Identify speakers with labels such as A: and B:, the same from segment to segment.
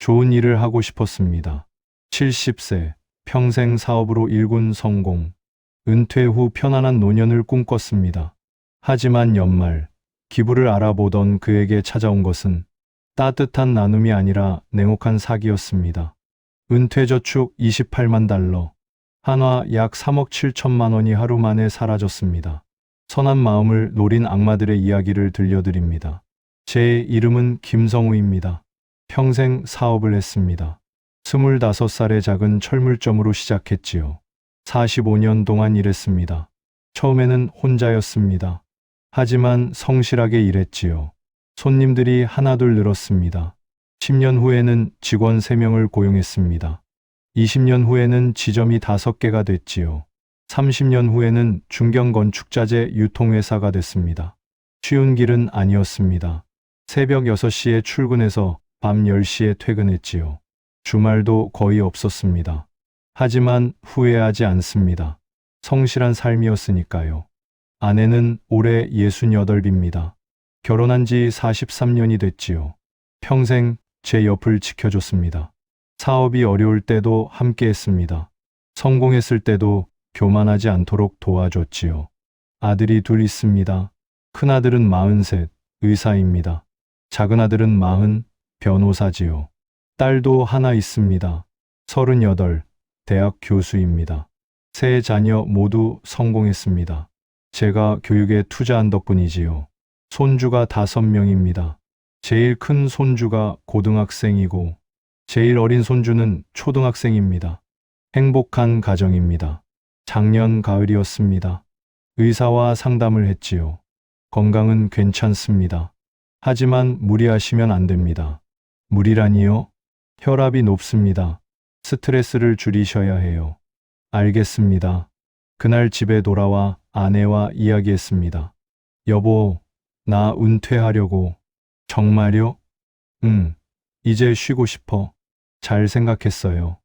A: 좋은 일을 하고 싶었습니다. 70세, 평생 사업으로 일군 성공, 은퇴 후 편안한 노년을 꿈꿨습니다. 하지만 연말, 기부를 알아보던 그에게 찾아온 것은 따뜻한 나눔이 아니라 냉혹한 사기였습니다. 은퇴저축 28만 달러, 한화 약 3억 7천만 원이 하루 만에 사라졌습니다. 선한 마음을 노린 악마들의 이야기를 들려드립니다. 제 이름은 김성우입니다. 평생 사업을 했습니다. 25살의 작은 철물점으로 시작했지요. 45년 동안 일했습니다. 처음에는 혼자였습니다. 하지만 성실하게 일했지요. 손님들이 하나둘 늘었습니다. 10년 후에는 직원 3명을 고용했습니다. 20년 후에는 지점이 5개가 됐지요. 30년 후에는 중견건축자재 유통회사가 됐습니다. 쉬운 길은 아니었습니다. 새벽 6시에 출근해서 밤 10시에 퇴근했지요. 주말도 거의 없었습니다. 하지만 후회하지 않습니다. 성실한 삶이었으니까요. 아내는 올해 68입니다. 결혼한 지 43년이 됐지요. 평생 제 옆을 지켜줬습니다. 사업이 어려울 때도 함께 했습니다. 성공했을 때도 교만하지 않도록 도와줬지요. 아들이 둘 있습니다. 큰아들은 43, 의사입니다. 작은아들은 40, 변호사지요. 딸도 하나 있습니다. 38, 대학 교수입니다. 세 자녀 모두 성공했습니다. 제가 교육에 투자한 덕분이지요. 손주가 5명입니다. 제일 큰 손주가 고등학생이고 제일 어린 손주는 초등학생입니다. 행복한 가정입니다. 작년 가을이었습니다. 의사와 상담을 했지요. 건강은 괜찮습니다. 하지만 무리하시면 안 됩니다. 무리라니요? 혈압이 높습니다. 스트레스를 줄이셔야 해요. 알겠습니다. 그날 집에 돌아와 아내와 이야기했습니다. 여보, 나 은퇴하려고. 정말요? 응, 이제 쉬고 싶어. 잘 생각했어요.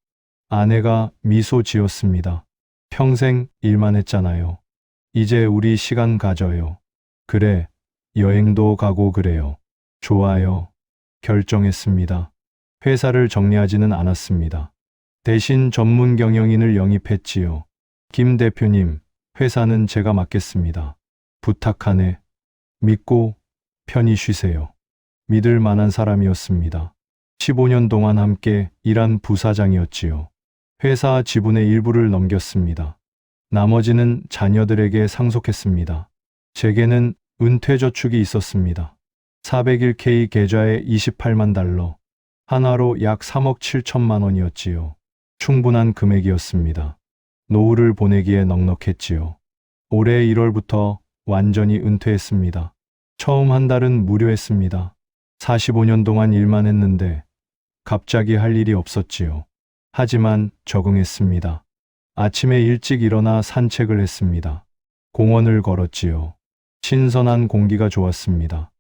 A: 아내가 미소 지었습니다. 평생 일만 했잖아요. 이제 우리 시간 가져요. 그래, 여행도 가고 그래요. 좋아요. 결정했습니다. 회사를 정리하지는 않았습니다. 대신 전문 경영인을 영입했지요. 김 대표님, 회사는 제가 맡겠습니다. 부탁하네. 믿고 편히 쉬세요. 믿을 만한 사람이었습니다. 15년 동안 함께 일한 부사장이었지요. 회사 지분의 일부를 넘겼습니다. 나머지는 자녀들에게 상속했습니다. 제게는 은퇴저축이 있었습니다. 401k 계좌에 28만 달러, 한화로 약 3억 7천만 원이었지요. 충분한 금액이었습니다. 노후를 보내기에 넉넉했지요. 올해 1월부터 완전히 은퇴했습니다. 처음 한 달은 무료했습니다. 45년 동안 일만 했는데 갑자기 할 일이 없었지요. 하지만 적응했습니다. 아침에 일찍 일어나 산책을 했습니다. 공원을 걸었지요. 신선한 공기가 좋았습니다.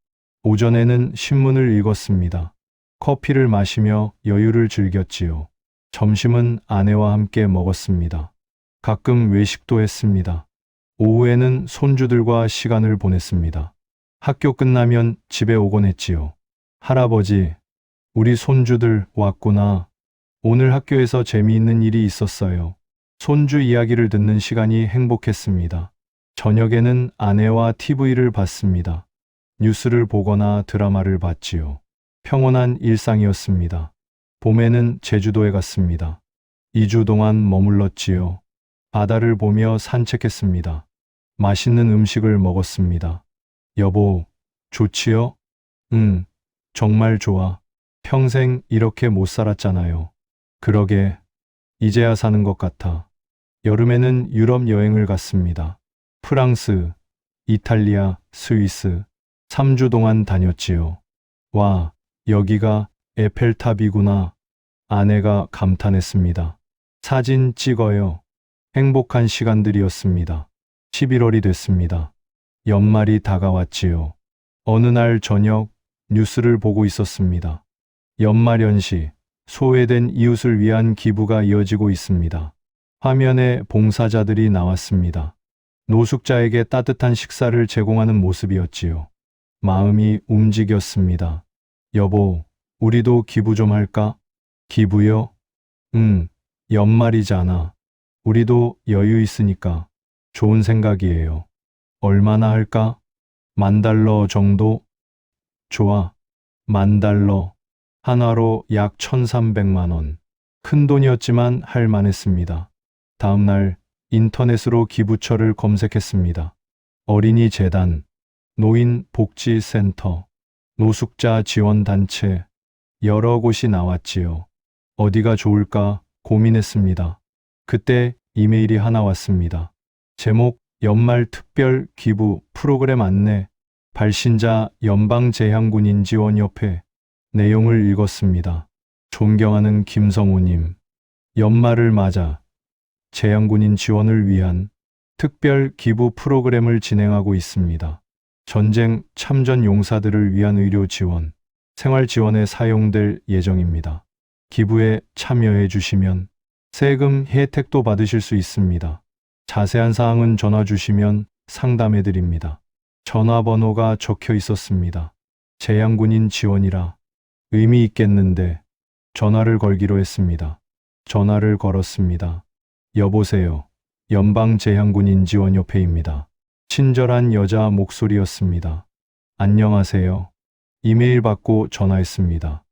A: 오전에는 신문을 읽었습니다. 커피를 마시며 여유를 즐겼지요. 점심은 아내와 함께 먹었습니다. 가끔 외식도 했습니다. 오후에는 손주들과 시간을 보냈습니다. 학교 끝나면 집에 오곤 했지요. 할아버지, 우리 손주들 왔구나. 오늘 학교에서 재미있는 일이 있었어요. 손주 이야기를 듣는 시간이 행복했습니다. 저녁에는 아내와 TV를 봤습니다. 뉴스를 보거나 드라마를 봤지요. 평온한 일상이었습니다. 봄에는 제주도에 갔습니다. 2주 동안 머물렀지요. 바다를 보며 산책했습니다. 맛있는 음식을 먹었습니다. 여보, 좋지요? 응, 정말 좋아. 평생 이렇게 못 살았잖아요. 그러게, 이제야 사는 것 같아. 여름에는 유럽 여행을 갔습니다. 프랑스, 이탈리아, 스위스, 3주 동안 다녔지요. 와, 여기가 에펠탑이구나. 아내가 감탄했습니다. 사진 찍어요. 행복한 시간들이었습니다. 11월이 됐습니다. 연말이 다가왔지요. 어느 날 저녁 뉴스를 보고 있었습니다. 연말연시, 소외된 이웃을 위한 기부가 이어지고 있습니다. 화면에 봉사자들이 나왔습니다. 노숙자에게 따뜻한 식사를 제공하는 모습이었지요. 마음이 움직였습니다. 여보, 우리도 기부 좀 할까? 기부요? 응, 연말이잖아. 우리도 여유 있으니까 좋은 생각이에요. 얼마나 할까? 10,000달러 정도? 좋아. 10,000달러. 한화로 약 1,300만 원. 큰 돈이었지만 할 만했습니다. 다음 날 인터넷으로 기부처를 검색했습니다. 어린이 재단, 노인 복지센터, 노숙자 지원단체, 여러 곳이 나왔지요. 어디가 좋을까 고민했습니다. 그때 이메일이 하나 왔습니다. 제목 연말 특별 기부 프로그램 안내, 발신자 연방재향군인지원협회. 내용을 읽었습니다. 존경하는 김성우님, 연말을 맞아 재향군인 지원을 위한 특별 기부 프로그램을 진행하고 있습니다. 전쟁 참전 용사들을 위한 의료 지원, 생활 지원에 사용될 예정입니다. 기부에 참여해 주시면 세금 혜택도 받으실 수 있습니다. 자세한 사항은 전화 주시면 상담해 드립니다. 전화번호가 적혀 있었습니다. 재향군인 지원이라 의미 있겠는데 전화를 걸기로 했습니다. 전화를 걸었습니다. 여보세요. 연방재향군인지원협회입니다. 친절한 여자 목소리였습니다. 안녕하세요. 이메일 받고 전화했습니다.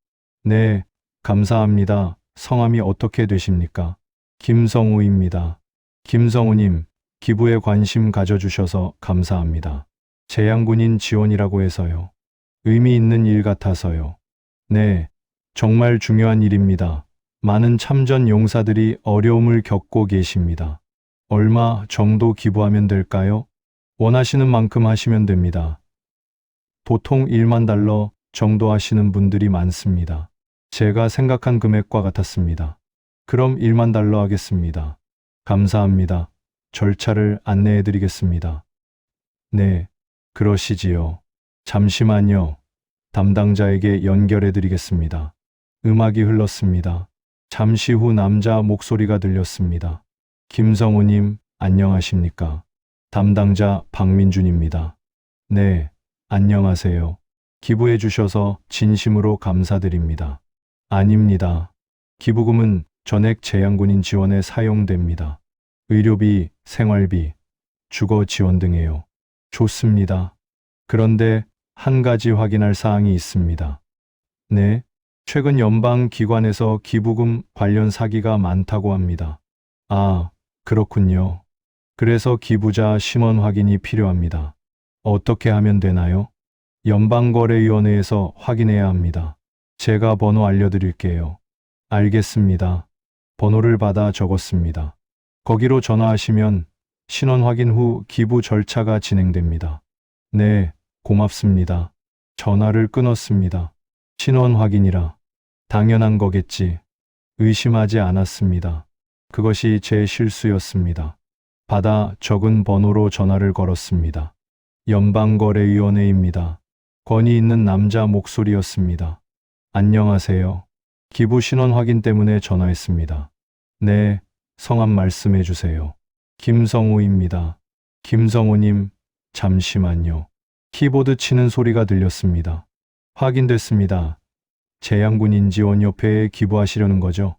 A: 네, 감사합니다. 성함이 어떻게 되십니까? 김성우입니다. 김성우님, 기부에 관심 가져주셔서 감사합니다. 재향군인 지원이라고 해서요. 의미 있는 일 같아서요. 네, 정말 중요한 일입니다. 많은 참전 용사들이 어려움을 겪고 계십니다. 얼마 정도 기부하면 될까요? 원하시는 만큼 하시면 됩니다. 보통 10,000달러 정도 하시는 분들이 많습니다. 제가 생각한 금액과 같았습니다. 그럼 10,000달러 하겠습니다. 감사합니다. 절차를 안내해 드리겠습니다. 네, 그러시지요. 잠시만요. 담당자에게 연결해 드리겠습니다. 음악이 흘렀습니다. 잠시 후 남자 목소리가 들렸습니다. 김성우님, 안녕하십니까? 담당자 박민준입니다. 네, 안녕하세요. 기부해 주셔서 진심으로 감사드립니다. 아닙니다. 기부금은 전액 재향군인 지원에 사용됩니다. 의료비, 생활비, 주거 지원 등에요. 좋습니다. 그런데 한 가지 확인할 사항이 있습니다. 네, 최근 연방기관에서 기부금 관련 사기가 많다고 합니다. 아, 그렇군요. 그래서 기부자 신원 확인이 필요합니다. 어떻게 하면 되나요? 연방거래위원회에서 확인해야 합니다. 제가 번호 알려드릴게요. 알겠습니다. 번호를 받아 적었습니다. 거기로 전화하시면 신원 확인 후 기부 절차가 진행됩니다. 네, 고맙습니다. 전화를 끊었습니다. 신원 확인이라 당연한 거겠지. 의심하지 않았습니다. 그것이 제 실수였습니다. 받아 적은 번호로 전화를 걸었습니다. 연방거래위원회입니다. 권위 있는 남자 목소리였습니다. 안녕하세요. 기부 신원 확인 때문에 전화했습니다. 네, 성함 말씀해 주세요. 김성우입니다. 김성우님, 잠시만요. 키보드 치는 소리가 들렸습니다. 확인됐습니다. 재향군인지원협회에 기부하시려는 거죠?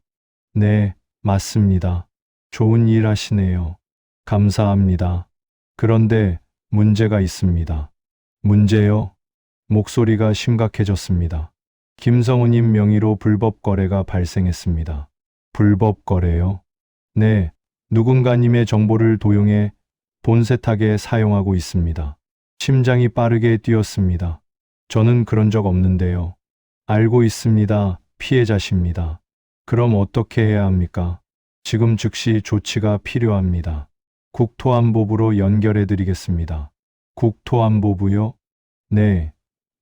A: 네, 맞습니다. 좋은 일 하시네요. 감사합니다. 그런데 문제가 있습니다. 문제요? 목소리가 심각해졌습니다. 김성우님 명의로 불법 거래가 발생했습니다. 불법 거래요? 네, 누군가님의 정보를 도용해 돈 세탁에 사용하고 있습니다. 심장이 빠르게 뛰었습니다. 저는 그런 적 없는데요. 알고 있습니다. 피해자십니다. 그럼 어떻게 해야 합니까? 지금 즉시 조치가 필요합니다. 국토안보부로 연결해 드리겠습니다. 국토안보부요? 네,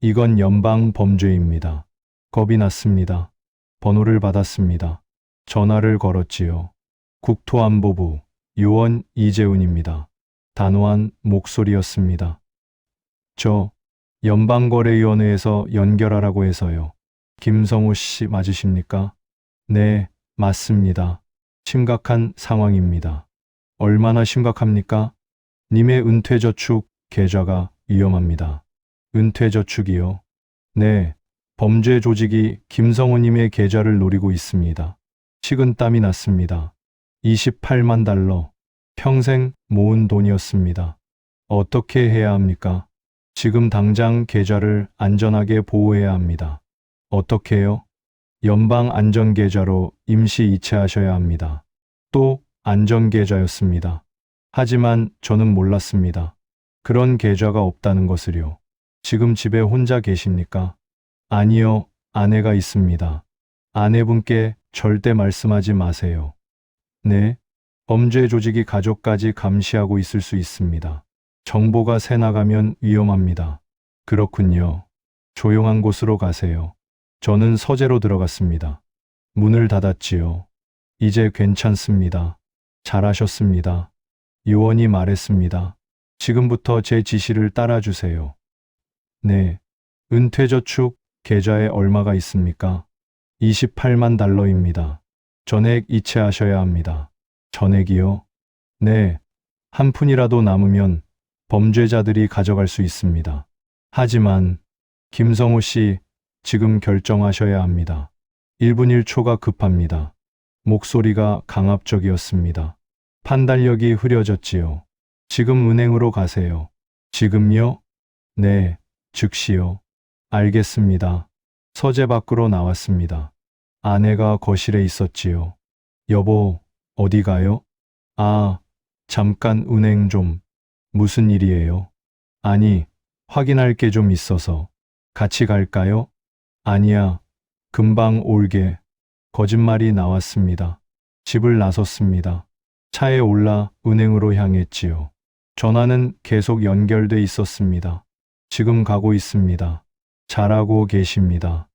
A: 이건 연방 범죄입니다. 겁이 났습니다. 번호를 받았습니다. 전화를 걸었지요. 국토안보부 요원 이재훈입니다. 단호한 목소리였습니다. 저 연방거래위원회에서 연결하라고 해서요. 김성우 씨 맞으십니까? 네, 맞습니다. 심각한 상황입니다. 얼마나 심각합니까? 님의 은퇴저축 계좌가 위험합니다. 은퇴저축이요? 네, 범죄 조직이 김성호님의 계좌를 노리고 있습니다. 식은땀이 났습니다. 28만 달러. 평생 모은 돈이었습니다. 어떻게 해야 합니까? 지금 당장 계좌를 안전하게 보호해야 합니다. 어떻게요? 연방 안전계좌로 임시 이체하셔야 합니다. 또 안전계좌였습니다. 하지만 저는 몰랐습니다. 그런 계좌가 없다는 것을요. 지금 집에 혼자 계십니까? 아니요, 아내가 있습니다. 아내분께 절대 말씀하지 마세요. 네, 범죄 조직이 가족까지 감시하고 있을 수 있습니다. 정보가 새나가면 위험합니다. 그렇군요. 조용한 곳으로 가세요. 저는 서재로 들어갔습니다. 문을 닫았지요. 이제 괜찮습니다. 잘하셨습니다. 요원이 말했습니다. 지금부터 제 지시를 따라주세요. 네. 은퇴저축 계좌에 얼마가 있습니까? 28만 달러입니다. 전액 이체하셔야 합니다. 전액이요? 네. 한 푼이라도 남으면 범죄자들이 가져갈 수 있습니다. 하지만 김성호 씨, 지금 결정하셔야 합니다. 1분 1초가 급합니다. 목소리가 강압적이었습니다. 판단력이 흐려졌지요. 지금 은행으로 가세요. 지금요? 네, 즉시요. 알겠습니다. 서재 밖으로 나왔습니다. 아내가 거실에 있었지요. 여보, 어디 가요? 아, 잠깐 은행 좀. 무슨 일이에요? 아니, 확인할 게 좀 있어서. 같이 갈까요? 아니야, 금방 올게. 거짓말이 나왔습니다. 집을 나섰습니다. 차에 올라 은행으로 향했지요. 전화는 계속 연결돼 있었습니다. 지금 가고 있습니다. 잘하고 계십니다.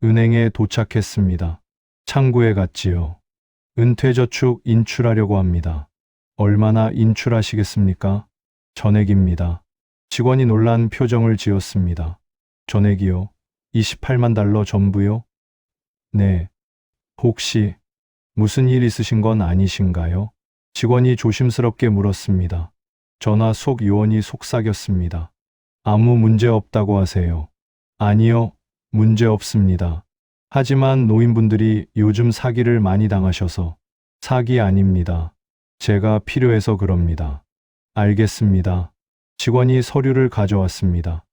A: 은행에 도착했습니다. 창구에 갔지요. 은퇴저축 인출하려고 합니다. 얼마나 인출하시겠습니까? 전액입니다. 직원이 놀란 표정을 지었습니다. 전액이요? 28만 달러 전부요? 네. 혹시 무슨 일 있으신 건 아니신가요? 직원이 조심스럽게 물었습니다. 전화 속 요원이 속삭였습니다. 아무 문제 없다고 하세요. 아니요, 문제 없습니다. 하지만 노인분들이 요즘 사기를 많이 당하셔서. 사기 아닙니다. 제가 필요해서 그럽니다. 알겠습니다. 직원이 서류를 가져왔습니다.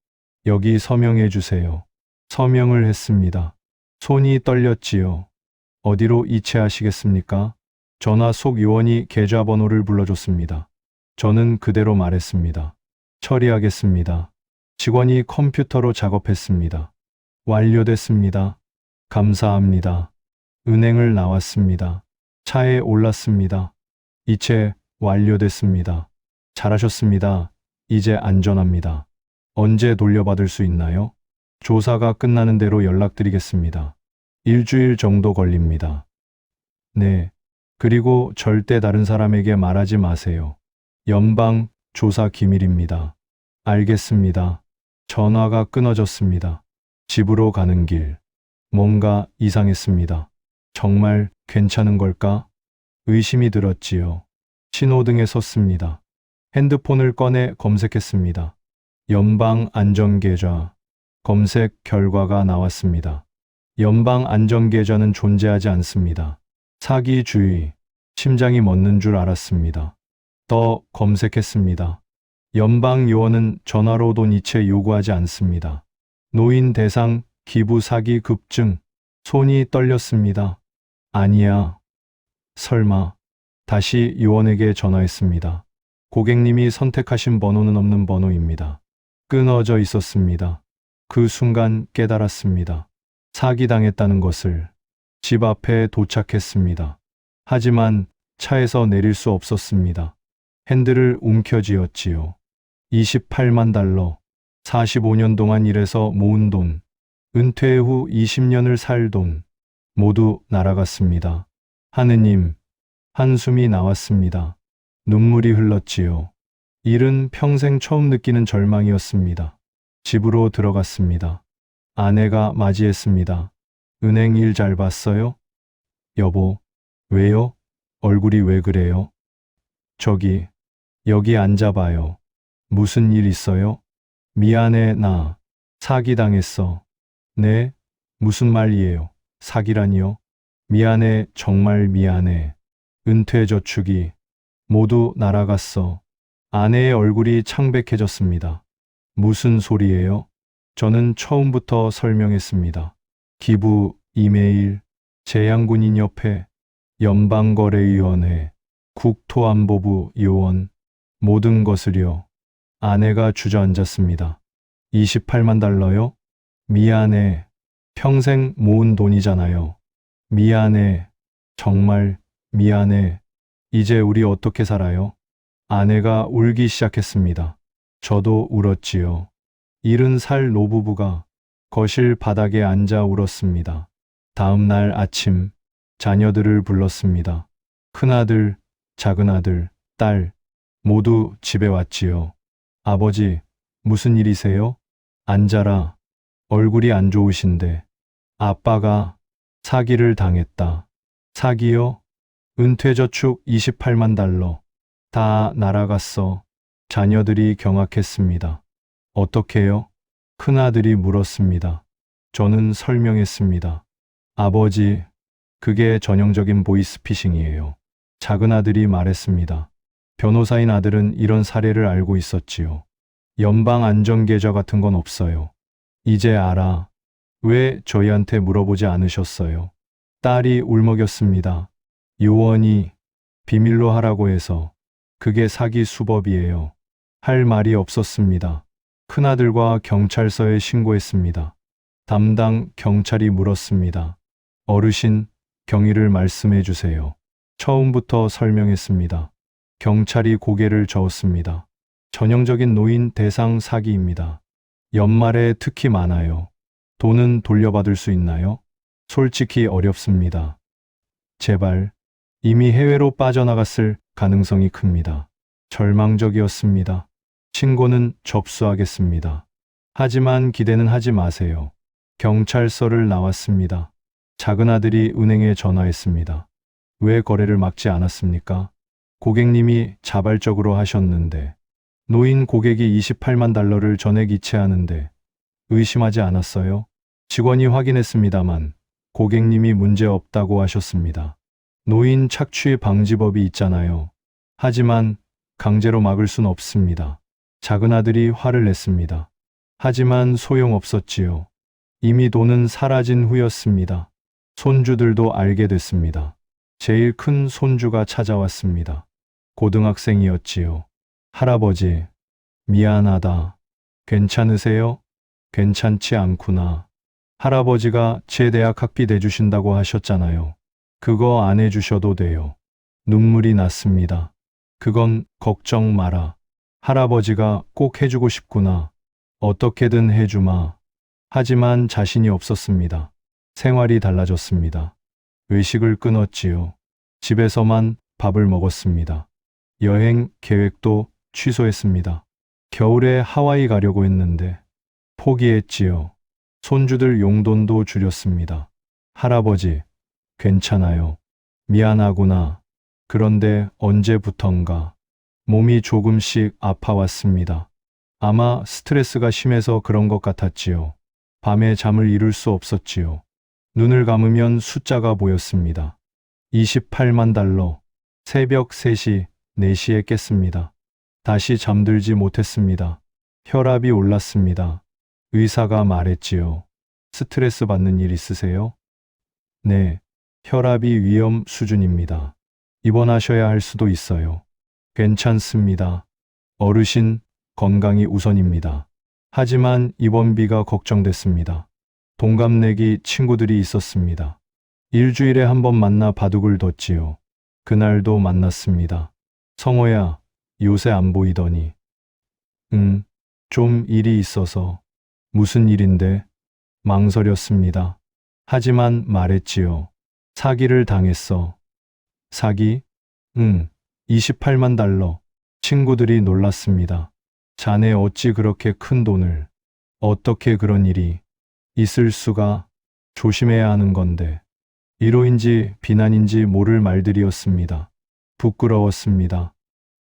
A: 여기 서명해 주세요. 서명을 했습니다. 손이 떨렸지요. 어디로 이체하시겠습니까? 전화 속 요원이 계좌번호를 불러줬습니다. 저는 그대로 말했습니다. 처리하겠습니다. 직원이 컴퓨터로 작업했습니다. 완료됐습니다. 감사합니다. 은행을 나왔습니다. 차에 올랐습니다. 이체 완료됐습니다. 잘하셨습니다. 이제 안전합니다. 언제 돌려받을 수 있나요? 조사가 끝나는 대로 연락드리겠습니다. 일주일 정도 걸립니다. 네. 그리고 절대 다른 사람에게 말하지 마세요. 연방 조사 기밀입니다. 알겠습니다. 전화가 끊어졌습니다. 집으로 가는 길. 뭔가 이상했습니다. 정말 괜찮은 걸까? 의심이 들었지요. 신호등에 섰습니다. 핸드폰을 꺼내 검색했습니다. 연방 안전계좌. 검색 결과가 나왔습니다. 연방 안전계좌는 존재하지 않습니다. 사기 주의. 심장이 멎는 줄 알았습니다. 더 검색했습니다. 연방 요원은 전화로 돈 이체 요구하지 않습니다. 노인 대상 기부 사기 급증. 손이 떨렸습니다. 아니야. 설마. 다시 요원에게 전화했습니다. 고객님이 선택하신 번호는 없는 번호입니다. 끊어져 있었습니다. 그 순간 깨달았습니다. 사기당했다는 것을. 집 앞에 도착했습니다. 하지만 차에서 내릴 수 없었습니다. 핸들을 움켜쥐었지요. 28만 달러. 45년 동안 일해서 모은 돈. 은퇴 후 20년을 살 돈. 모두 날아갔습니다. 하느님. 한숨이 나왔습니다. 눈물이 흘렀지요. 일은 평생 처음 느끼는 절망이었습니다. 집으로 들어갔습니다. 아내가 맞이했습니다. 은행 일 잘 봤어요? 여보, 왜요? 얼굴이 왜 그래요? 저기, 여기 앉아봐요. 무슨 일 있어요? 미안해, 나 사기당했어. 네? 무슨 말이에요? 사기라니요? 미안해, 정말 미안해. 은퇴저축이 모두 날아갔어. 아내의 얼굴이 창백해졌습니다. 무슨 소리예요? 저는 처음부터 설명했습니다. 기부, 이메일, 재향군인협회, 연방거래위원회, 국토안보부 요원, 모든 것을요. 아내가 주저앉았습니다. 28만 달러요? 미안해. 평생 모은 돈이잖아요. 미안해. 정말 미안해. 이제 우리 어떻게 살아요? 아내가 울기 시작했습니다. 저도 울었지요. 70살 노부부가 거실 바닥에 앉아 울었습니다. 다음 날 아침 자녀들을 불렀습니다. 큰아들, 작은아들, 딸 모두 집에 왔지요. 아버지, 무슨 일이세요? 앉아라. 얼굴이 안 좋으신데. 아빠가 사기를 당했다. 사기요? 은퇴저축 28만 달러. 다 날아갔어. 자녀들이 경악했습니다. 어떻게요? 큰아들이 물었습니다. 저는 설명했습니다. 아버지, 그게 전형적인 보이스피싱이에요. 작은아들이 말했습니다. 변호사인 아들은 이런 사례를 알고 있었지요. 연방안전계좌 같은 건 없어요. 이제 알아. 왜 저희한테 물어보지 않으셨어요? 딸이 울먹였습니다. 요원이 비밀로 하라고 해서. 그게 사기 수법이에요. 할 말이 없었습니다. 큰아들과 경찰서에 신고했습니다. 담당 경찰이 물었습니다. 어르신, 경위를 말씀해 주세요. 처음부터 설명했습니다. 경찰이 고개를 저었습니다. 전형적인 노인 대상 사기입니다. 연말에 특히 많아요. 돈은 돌려받을 수 있나요? 솔직히 어렵습니다. 제발. 이미 해외로 빠져나갔을 가능성이 큽니다. 절망적이었습니다. 신고는 접수하겠습니다. 하지만 기대는 하지 마세요. 경찰서를 나왔습니다. 작은아들이 은행에 전화했습니다. 왜 거래를 막지 않았습니까? 고객님이 자발적으로 하셨는데. 노인 고객이 28만 달러를 전액 이체하는데 의심하지 않았어요? 직원이 확인했습니다만 고객님이 문제 없다고 하셨습니다. 노인 착취 방지법이 있잖아요. 하지만 강제로 막을 순 없습니다. 작은아들이 화를 냈습니다. 하지만 소용없었지요. 이미 돈은 사라진 후였습니다. 손주들도 알게 됐습니다. 제일 큰 손주가 찾아왔습니다. 고등학생이었지요. 할아버지, 미안하다. 괜찮으세요? 괜찮지 않구나. 할아버지가 제 대학 학비 내주신다고 하셨잖아요. 그거 안 해주셔도 돼요. 눈물이 났습니다. 그건 걱정 마라. 할아버지가 꼭 해주고 싶구나. 어떻게든 해주마. 하지만 자신이 없었습니다. 생활이 달라졌습니다. 외식을 끊었지요. 집에서만 밥을 먹었습니다. 여행 계획도 취소했습니다. 겨울에 하와이 가려고 했는데 포기했지요. 손주들 용돈도 줄였습니다. 할아버지, 괜찮아요. 미안하구나. 그런데 언제부턴가 몸이 조금씩 아파왔습니다. 아마 스트레스가 심해서 그런 것 같았지요. 밤에 잠을 이룰 수 없었지요. 눈을 감으면 숫자가 보였습니다. 28만 달러. 새벽 3시, 4시에 깼습니다. 다시 잠들지 못했습니다. 혈압이 올랐습니다. 의사가 말했지요. 스트레스 받는 일 있으세요? 네, 혈압이 위험 수준입니다. 입원하셔야 할 수도 있어요. 괜찮습니다. 어르신, 건강이 우선입니다. 하지만 입원비가 걱정됐습니다. 동갑내기 친구들이 있었습니다. 일주일에 한 번 만나 바둑을 뒀지요. 그날도 만났습니다. 성호야, 요새 안 보이더니. 좀 일이 있어서. 무슨 일인데? 망설였습니다. 하지만 말했지요. 사기를 당했어. 사기? 28만 달러. 친구들이 놀랐습니다. 자네 어찌 그렇게 큰 돈을. 어떻게 그런 일이 있을 수가. 조심해야 하는 건데. 위로인지 비난인지 모를 말들이었습니다. 부끄러웠습니다.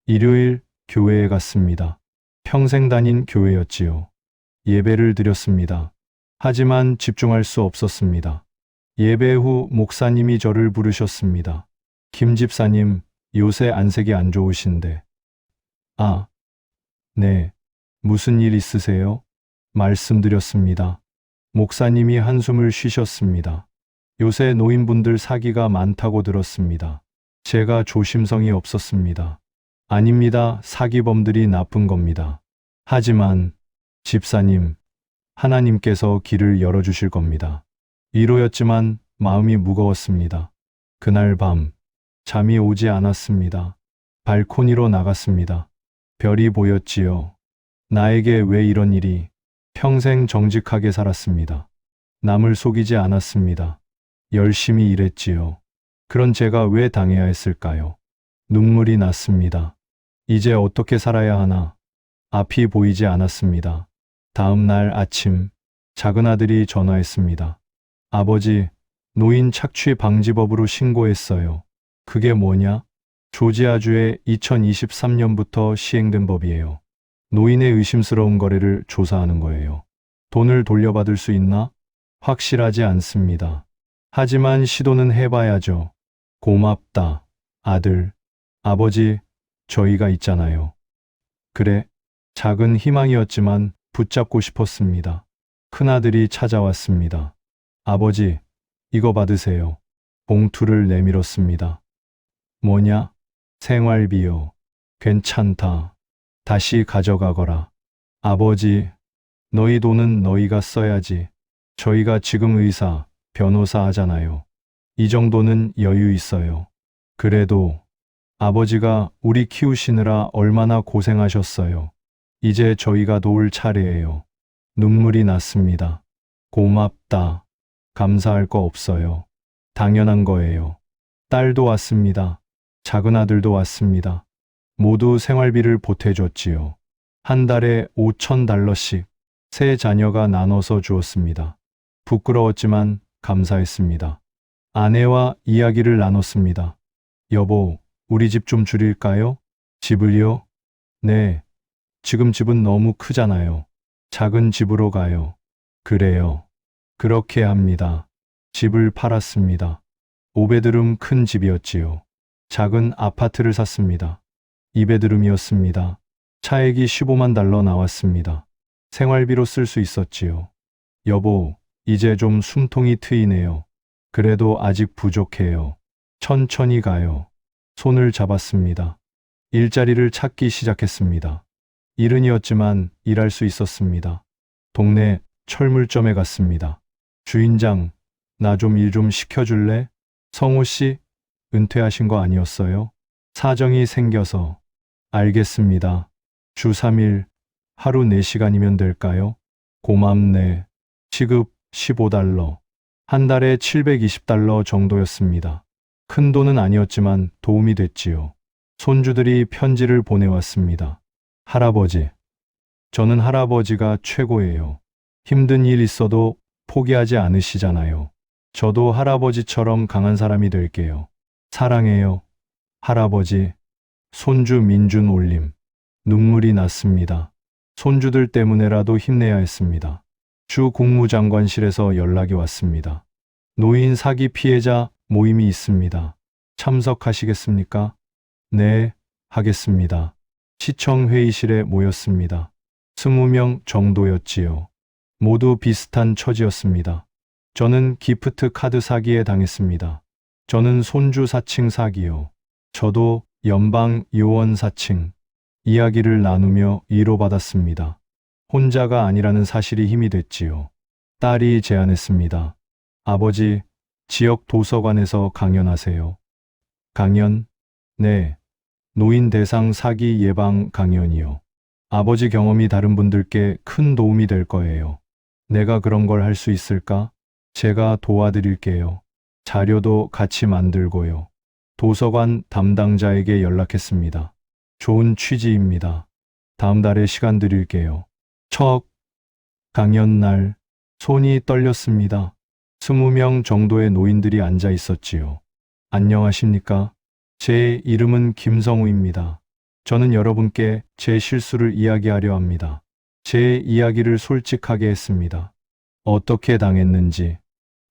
A: 일요일 교회에 갔습니다. 평생 다닌 교회였지요. 예배를 드렸습니다. 하지만 집중할 수 없었습니다. 예배 후 목사님이 저를 부르셨습니다. 김 집사님, 요새 안색이 안 좋으신데. 아, 네. 무슨 일 있으세요? 말씀드렸습니다. 목사님이 한숨을 쉬셨습니다. 요새 노인분들 사기가 많다고 들었습니다. 제가 조심성이 없었습니다. 아닙니다. 사기범들이 나쁜 겁니다. 하지만 집사님, 하나님께서 길을 열어주실 겁니다. 위로였지만 마음이 무거웠습니다. 그날 밤 잠이 오지 않았습니다. 발코니로 나갔습니다. 별이 보였지요. 나에게 왜 이런 일이? 평생 정직하게 살았습니다. 남을 속이지 않았습니다. 열심히 일했지요. 그런 제가 왜 당해야 했을까요? 눈물이 났습니다. 이제 어떻게 살아야 하나? 앞이 보이지 않았습니다. 다음 날 아침, 작은 아들이 전화했습니다. 아버지, 노인 착취 방지법으로 신고했어요. 그게 뭐냐? 조지아주에 2023년부터 시행된 법이에요. 노인의 의심스러운 거래를 조사하는 거예요. 돈을 돌려받을 수 있나? 확실하지 않습니다. 하지만 시도는 해봐야죠. 고맙다, 아들. 아버지, 저희가 있잖아요. 그래, 작은 희망이었지만 붙잡고 싶었습니다. 큰아들이 찾아왔습니다. 아버지, 이거 받으세요. 봉투를 내밀었습니다. 뭐냐? 생활비요. 괜찮다. 다시 가져가거라. 아버지, 너희 돈은 너희가 써야지. 저희가 지금 의사, 변호사 하잖아요. 이 정도는 여유 있어요. 그래도 아버지가 우리 키우시느라 얼마나 고생하셨어요. 이제 저희가 도울 차례예요. 눈물이 났습니다. 고맙다. 감사할 거 없어요. 당연한 거예요. 딸도 왔습니다. 작은 아들도 왔습니다. 모두 생활비를 보태줬지요. 한 달에 $5,000씩 세 자녀가 나눠서 주었습니다. 부끄러웠지만 감사했습니다. 아내와 이야기를 나눴습니다. 여보, 우리 집 좀 줄일까요? 집을요? 네. 지금 집은 너무 크잖아요. 작은 집으로 가요. 그래요. 그렇게 합니다. 집을 팔았습니다. 5베드룸 큰 집이었지요. 작은 아파트를 샀습니다. 2베드룸이었습니다. 차액이 $150,000 나왔습니다. 생활비로 쓸 수 있었지요. 여보, 이제 좀 숨통이 트이네요. 그래도 아직 부족해요. 천천히 가요. 손을 잡았습니다. 일자리를 찾기 시작했습니다. 이른이었지만 일할 수 있었습니다. 동네 철물점에 갔습니다. 주인장, 나 좀 일 좀 시켜줄래? 성호 씨, 은퇴하신 거 아니었어요? 사정이 생겨서. 알겠습니다. 주 3일, 하루 4시간이면 될까요? 고맙네. 시급 $15. 한 달에 $720 정도였습니다. 큰 돈은 아니었지만 도움이 됐지요. 손주들이 편지를 보내왔습니다. 할아버지, 저는 할아버지가 최고예요. 힘든 일 있어도 포기하지 않으시잖아요. 저도 할아버지처럼 강한 사람이 될게요. 사랑해요. 할아버지. 손주 민준 올림. 눈물이 났습니다. 손주들 때문에라도 힘내야 했습니다. 주 국무장관실에서 연락이 왔습니다. 노인 사기 피해자 모임이 있습니다. 참석하시겠습니까? 네, 하겠습니다. 시청 회의실에 모였습니다. 20명 정도였지요. 모두 비슷한 처지였습니다. 저는 기프트 카드 사기에 당했습니다. 저는 손주 사칭 사기요. 저도 연방 요원 사칭. 이야기를 나누며 위로받았습니다. 혼자가 아니라는 사실이 힘이 됐지요. 딸이 제안했습니다. 아버지, 지역 도서관에서 강연하세요. 강연? 네. 노인 대상 사기 예방 강연이요. 아버지 경험이 다른 분들께 큰 도움이 될 거예요. 내가 그런 걸 할 수 있을까? 제가 도와드릴게요. 자료도 같이 만들고요. 도서관 담당자에게 연락했습니다. 좋은 취지입니다. 다음 달에 시간 드릴게요. 첫 강연 날 손이 떨렸습니다. 20명 정도의 노인들이 앉아 있었지요. 안녕하십니까? 제 이름은 김성우입니다. 저는 여러분께 제 실수를 이야기하려 합니다. 제 이야기를 솔직하게 했습니다. 어떻게 당했는지,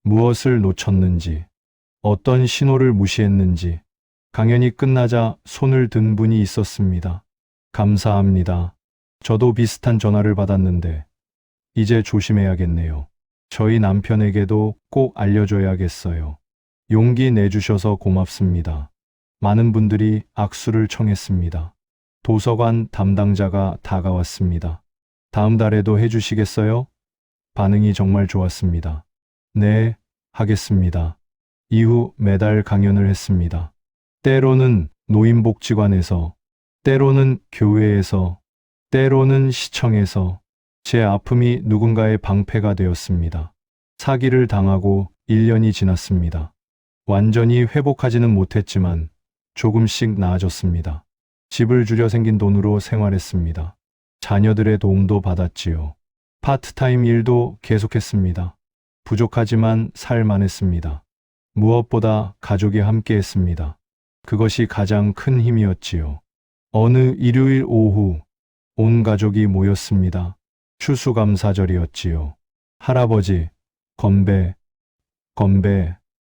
A: 무엇을 놓쳤는지, 어떤 신호를 무시했는지. 강연이 끝나자 손을 든 분이 있었습니다. 감사합니다. 저도 비슷한 전화를 받았는데 이제 조심해야겠네요. 저희 남편에게도 꼭 알려줘야겠어요. 용기 내주셔서 고맙습니다. 많은 분들이 악수를 청했습니다. 도서관 담당자가 다가왔습니다. 다음 달에도 해주시겠어요? 반응이 정말 좋았습니다. 네, 하겠습니다. 이후 매달 강연을 했습니다. 때로는 노인복지관에서, 때로는 교회에서, 때로는 시청에서 제 아픔이 누군가의 방패가 되었습니다. 사기를 당하고 1년이 지났습니다. 완전히 회복하지는 못했지만 조금씩 나아졌습니다. 집을 줄여 생긴 돈으로 생활했습니다. 자녀들의 도움도 받았지요. 파트타임 일도 계속했습니다. 부족하지만 살만했습니다. 무엇보다 가족이 함께했습니다. 그것이 가장 큰 힘이었지요. 어느 일요일 오후 온 가족이 모였습니다. 추수감사절이었지요. 할아버지, 건배, 건배.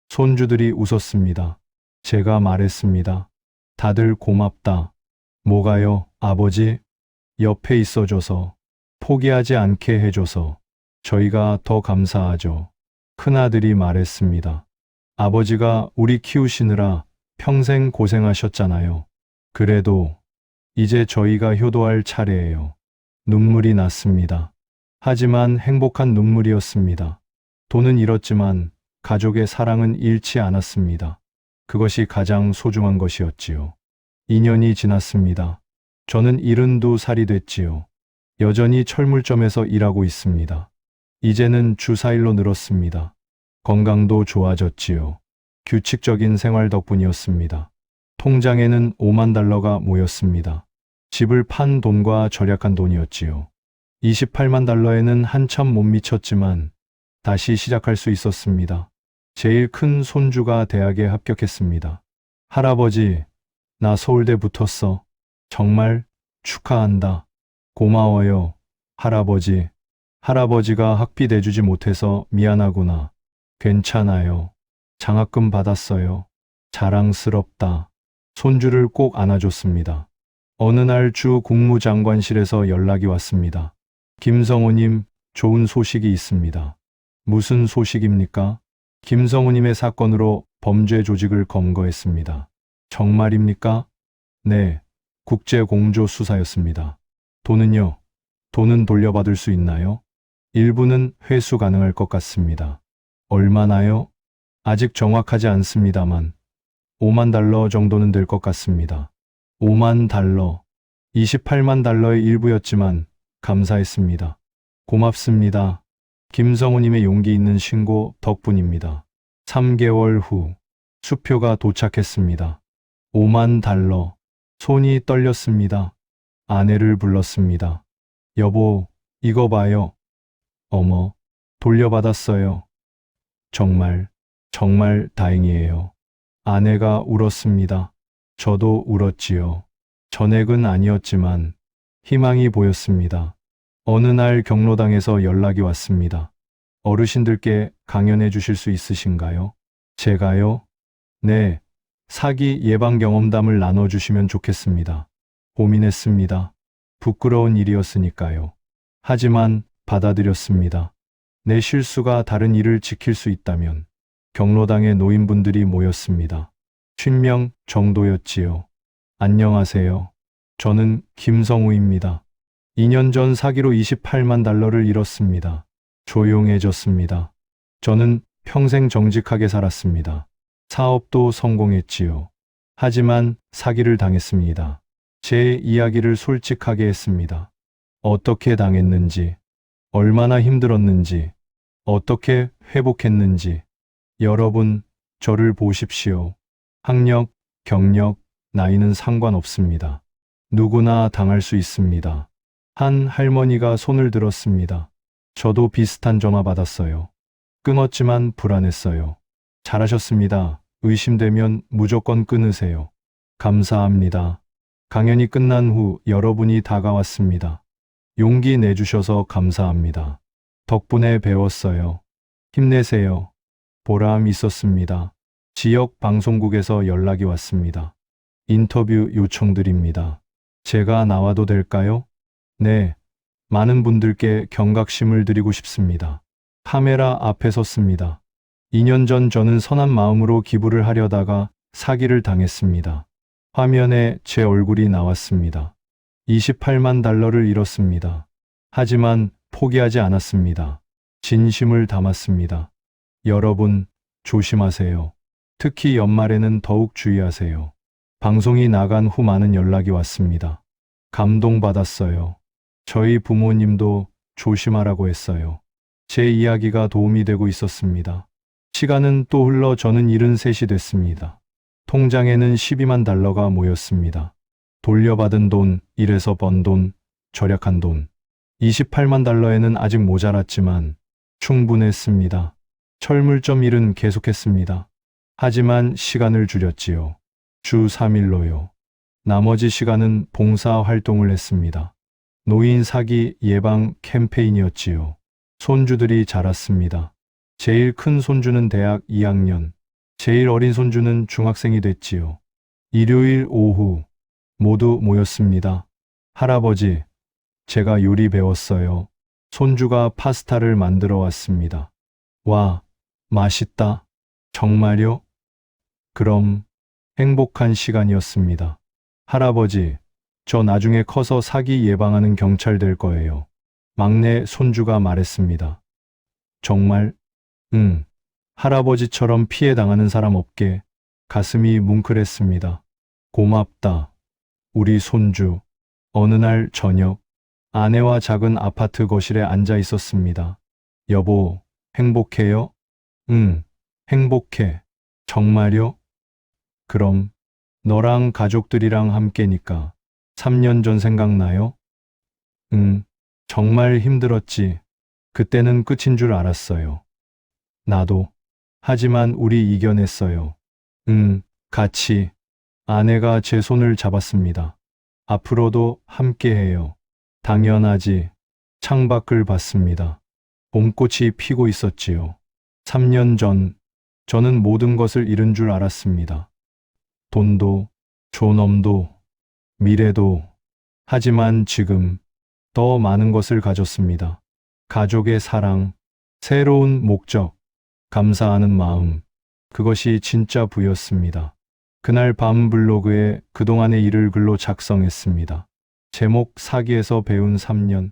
A: 손주들이 웃었습니다. 제가 말했습니다. 다들 고맙다. 뭐가요, 아버지? 옆에 있어줘서, 포기하지 않게 해줘서 저희가 더 감사하죠. 큰아들이 말했습니다. 아버지가 우리 키우시느라 평생 고생하셨잖아요. 그래도 이제 저희가 효도할 차례예요. 눈물이 났습니다. 하지만 행복한 눈물이었습니다. 돈은 잃었지만 가족의 사랑은 잃지 않았습니다. 그것이 가장 소중한 것이었지요. 2년이 지났습니다. 저는 72살이 됐지요. 여전히 철물점에서 일하고 있습니다. 이제는 주 4일로 늘었습니다. 건강도 좋아졌지요. 규칙적인 생활 덕분이었습니다. 통장에는 5만 달러가 모였습니다. 집을 판 돈과 절약한 돈이었지요. 28만 달러에는 한참 못 미쳤지만 다시 시작할 수 있었습니다. 제일 큰 손주가 대학에 합격했습니다. 할아버지, 나 서울대 붙었어. 정말 축하한다. 고마워요, 할아버지. 할아버지가 학비 내주지 못해서 미안하구나. 괜찮아요. 장학금 받았어요. 자랑스럽다. 손주를 꼭 안아줬습니다. 어느 날 주 국무장관실에서 연락이 왔습니다. 김성우님, 좋은 소식이 있습니다. 무슨 소식입니까? 김성우님의 사건으로 범죄 조직을 검거했습니다. 정말입니까? 네, 국제공조 수사였습니다. 돈은요? 돈은 돌려받을 수 있나요? 일부는 회수 가능할 것 같습니다. 얼마나요? 아직 정확하지 않습니다만 5만 달러 정도는 될 것 같습니다. 5만 달러, 28만 달러의 일부였지만 감사했습니다. 고맙습니다. 김성우님의 용기 있는 신고 덕분입니다. 3개월 후 수표가 도착했습니다. 5만 달러. 손이 떨렸습니다. 아내를 불렀습니다. 여보, 이거 봐요. 어머, 돌려받았어요. 정말, 정말 다행이에요. 아내가 울었습니다. 저도 울었지요. 전액은 아니었지만 희망이 보였습니다. 어느 날 경로당에서 연락이 왔습니다. 어르신들께 강연해 주실 수 있으신가요? 제가요? 네, 사기 예방 경험담을 나눠주시면 좋겠습니다. 고민했습니다. 부끄러운 일이었으니까요. 하지만 받아들였습니다. 내 실수가 다른 일을 지킬 수 있다면. 경로당에 노인분들이 모였습니다. 50명 정도였지요. 안녕하세요. 저는 김성우입니다. 2년 전 사기로 28만 달러를 잃었습니다. 조용해졌습니다. 저는 평생 정직하게 살았습니다. 사업도 성공했지요. 하지만 사기를 당했습니다. 제 이야기를 솔직하게 했습니다. 어떻게 당했는지, 얼마나 힘들었는지, 어떻게 회복했는지. 여러분, 저를 보십시오. 학력, 경력, 나이는 상관없습니다. 누구나 당할 수 있습니다. 한 할머니가 손을 들었습니다. 저도 비슷한 전화 받았어요. 끊었지만 불안했어요. 잘하셨습니다. 의심되면 무조건 끊으세요. 감사합니다. 강연이 끝난 후 여러분이 다가왔습니다. 용기 내주셔서 감사합니다. 덕분에 배웠어요. 힘내세요. 보람 있었습니다. 지역 방송국에서 연락이 왔습니다. 인터뷰 요청드립니다. 제가 나와도 될까요? 네. 많은 분들께 경각심을 드리고 싶습니다. 카메라 앞에 섰습니다. 2년 전 저는 선한 마음으로 기부를 하려다가 사기를 당했습니다. 화면에 제 얼굴이 나왔습니다. 28만 달러를 잃었습니다. 하지만 포기하지 않았습니다. 진심을 담았습니다. 여러분, 조심하세요. 특히 연말에는 더욱 주의하세요. 방송이 나간 후 많은 연락이 왔습니다. 감동받았어요. 저희 부모님도 조심하라고 했어요. 제 이야기가 도움이 되고 있었습니다. 시간은 또 흘러 저는 73이 됐습니다. 통장에는 12만 달러가 모였습니다. 돌려받은 돈, 일해서 번 돈, 절약한 돈. 28만 달러에는 아직 모자랐지만 충분했습니다. 철물점 일은 계속했습니다. 하지만 시간을 줄였지요. 주 3일로요. 나머지 시간은 봉사 활동을 했습니다. 노인 사기 예방 캠페인이었지요. 손주들이 자랐습니다. 제일 큰 손주는 대학 2학년, 제일 어린 손주는 중학생이 됐지요. 일요일 오후 모두 모였습니다. 할아버지, 제가 요리 배웠어요. 손주가 파스타를 만들어 왔습니다. 와, 맛있다. 정말요? 그럼 행복한 시간이었습니다. 할아버지, 저 나중에 커서 사기 예방하는 경찰 될 거예요. 막내 손주가 말했습니다. 정말? 응. 할아버지처럼 피해 당하는 사람 없게. 가슴이 뭉클했습니다. 고맙다. 우리 손주. 어느 날 저녁, 아내와 작은 아파트 거실에 앉아 있었습니다. 여보, 행복해요? 응, 행복해. 정말요? 그럼 너랑 가족들이랑 함께니까 3년 전 생각나요? 응, 정말 힘들었지. 그때는 끝인 줄 알았어요. 나도. 하지만 우리 이겨냈어요. 응, 같이. 아내가 제 손을 잡았습니다. 앞으로도 함께해요. 당연하지. 창밖을 봤습니다. 봄꽃이 피고 있었지요. 3년 전, 저는 모든 것을 잃은 줄 알았습니다. 돈도, 존엄도, 미래도. 하지만 지금 더 많은 것을 가졌습니다. 가족의 사랑, 새로운 목적, 감사하는 마음. 그것이 진짜 부였습니다. 그날 밤 블로그에 그동안의 일을 글로 작성했습니다. 제목 사기에서 배운 3년.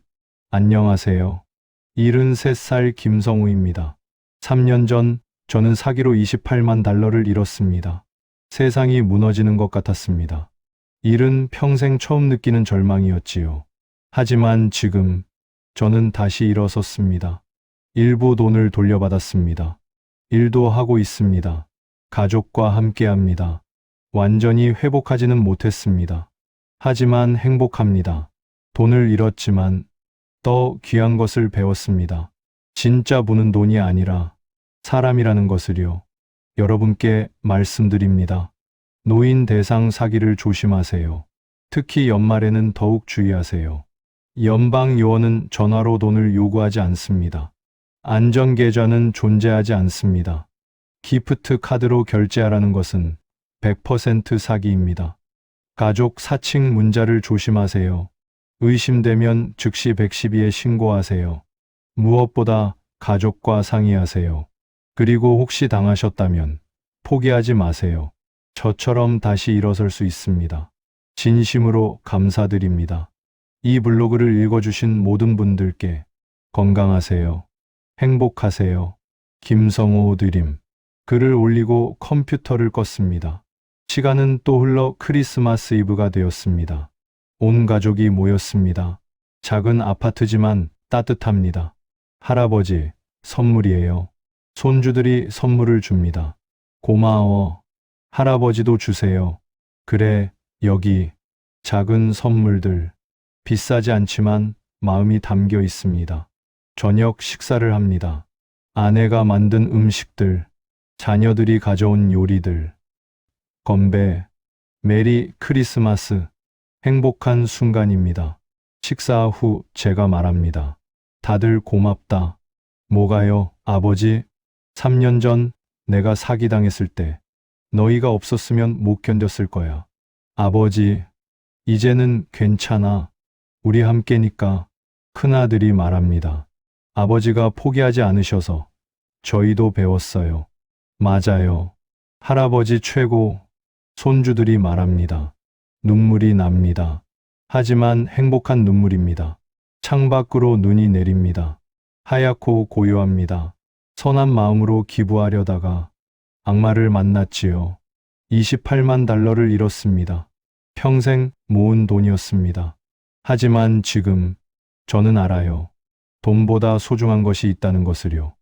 A: 안녕하세요. 73살 김성우입니다. 3년 전 저는 사기로 28만 달러를 잃었습니다. 세상이 무너지는 것 같았습니다. 일은 평생 처음 느끼는 절망이었지요. 하지만 지금 저는 다시 일어섰습니다. 일부 돈을 돌려받았습니다. 일도 하고 있습니다. 가족과 함께합니다. 완전히 회복하지는 못했습니다. 하지만 행복합니다. 돈을 잃었지만 더 귀한 것을 배웠습니다. 진짜 부는 돈이 아니라 사람이라는 것을요. 여러분께 말씀드립니다. 노인 대상 사기를 조심하세요. 특히 연말에는 더욱 주의하세요. 연방 요원은 전화로 돈을 요구하지 않습니다. 안전계좌는 존재하지 않습니다. 기프트 카드로 결제하라는 것은 100% 사기입니다. 가족 사칭 문자를 조심하세요. 의심되면 즉시 112에 신고하세요. 무엇보다 가족과 상의하세요. 그리고 혹시 당하셨다면 포기하지 마세요. 저처럼 다시 일어설 수 있습니다. 진심으로 감사드립니다. 이 블로그를 읽어주신 모든 분들께 건강하세요. 행복하세요. 김성호 드림. 글을 올리고 컴퓨터를 껐습니다. 시간은 또 흘러 크리스마스 이브가 되었습니다. 온 가족이 모였습니다. 작은 아파트지만 따뜻합니다. 할아버지, 선물이에요. 손주들이 선물을 줍니다. 고마워. 할아버지도 주세요. 그래, 여기. 작은 선물들. 비싸지 않지만 마음이 담겨 있습니다. 저녁 식사를 합니다. 아내가 만든 음식들, 자녀들이 가져온 요리들. 건배, 메리 크리스마스. 행복한 순간입니다. 식사 후 제가 말합니다. 다들 고맙다. 뭐가요, 아버지? 3년 전 내가 사기당했을 때 너희가 없었으면 못 견뎠을 거야. 아버지, 이제는 괜찮아. 우리 함께니까. 큰아들이 말합니다. 아버지가 포기하지 않으셔서 저희도 배웠어요. 맞아요. 할아버지 최고. 손주들이 말합니다. 눈물이 납니다. 하지만 행복한 눈물입니다. 창밖으로 눈이 내립니다. 하얗고 고요합니다. 선한 마음으로 기부하려다가 악마를 만났지요. 28만 달러를 잃었습니다. 평생 모은 돈이었습니다. 하지만 지금 저는 알아요. 돈보다 소중한 것이 있다는 것을요.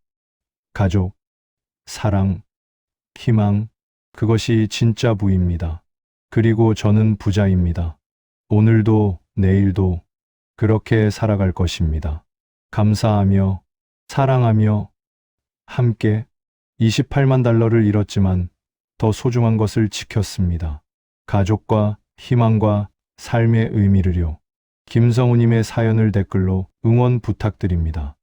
A: 가족, 사랑, 희망, 그것이 진짜 부입니다. 그리고 저는 부자입니다. 오늘도 내일도 그렇게 살아갈 것입니다. 감사하며, 사랑하며, 함께 28만 달러를 잃었지만 더 소중한 것을 지켰습니다. 가족과 희망과 삶의 의미를요. 김성우님의 사연을 댓글로 응원 부탁드립니다.